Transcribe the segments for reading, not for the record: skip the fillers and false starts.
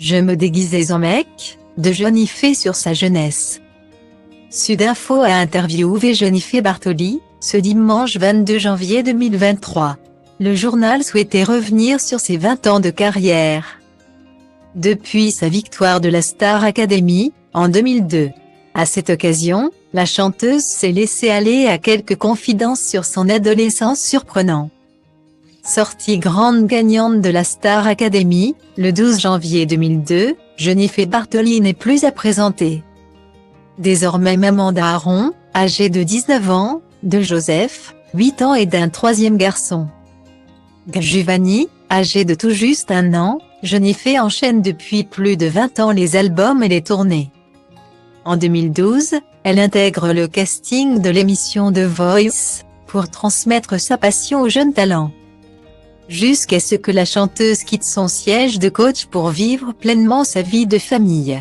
Je me déguisais en mec, de Jennifer sur sa jeunesse. Sudinfo a interviewé Jennifer Bartoli, ce dimanche 22 janvier 2023. Le journal souhaitait revenir sur ses 20 ans de carrière. Depuis sa victoire de la Star Academy, en 2002. À cette occasion, la chanteuse s'est laissée aller à quelques confidences sur son adolescence surprenante. Sortie grande gagnante de la Star Academy, le 12 janvier 2002, Jennifer Bartoli n'est plus à présenter. Désormais maman d'Aaron, âgée de 19 ans, de Joseph, 8 ans et d'un troisième garçon. Giovanni, âgé de tout juste 1 an, Jennifer enchaîne depuis plus de 20 ans les albums et les tournées. En 2012, elle intègre le casting de l'émission The Voice, pour transmettre sa passion aux jeunes talents. Jusqu'à ce que la chanteuse quitte son siège de coach pour vivre pleinement sa vie de famille.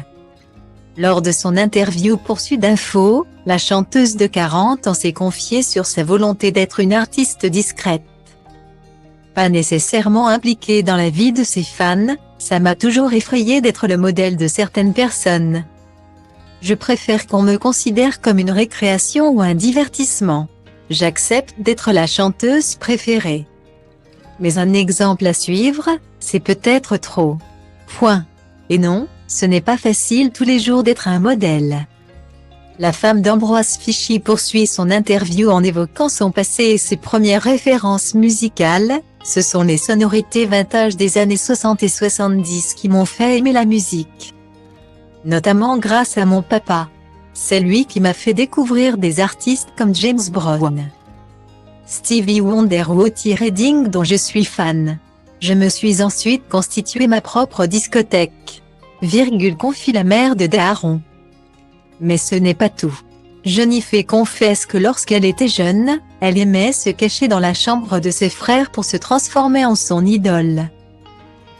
Lors de son interview pour Sudinfo, la chanteuse de 40 ans s'est confiée sur sa volonté d'être une artiste discrète. Pas nécessairement impliquée dans la vie de ses fans, ça m'a toujours effrayée d'être le modèle de certaines personnes. Je préfère qu'on me considère comme une récréation ou un divertissement. J'accepte d'être la chanteuse préférée. Mais un exemple à suivre, c'est peut-être trop. Point. Et non, ce n'est pas facile tous les jours d'être un modèle. La femme d'Ambroise Fichy poursuit son interview en évoquant son passé et ses premières références musicales. Ce sont les sonorités vintage des années 60 et 70 qui m'ont fait aimer la musique. Notamment grâce à mon papa. C'est lui qui m'a fait découvrir des artistes comme James Brown, Stevie Wonder ou Otis Redding dont je suis fan. Je me suis ensuite constitué ma propre discothèque. Confie la mère de Daron. Mais ce n'est pas tout. Jennifer confesse que lorsqu'elle était jeune, elle aimait se cacher dans la chambre de ses frères pour se transformer en son idole.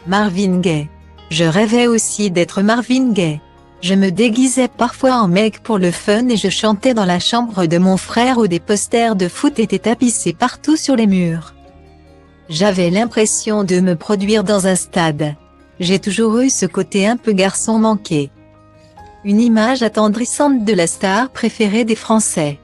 Marvin Gaye. Je rêvais aussi d'être Marvin Gaye. Je me déguisais parfois en mec pour le fun et je chantais dans la chambre de mon frère où des posters de foot étaient tapissés partout sur les murs. J'avais l'impression de me produire dans un stade. J'ai toujours eu ce côté un peu garçon manqué. Une image attendrissante de la star préférée des Français.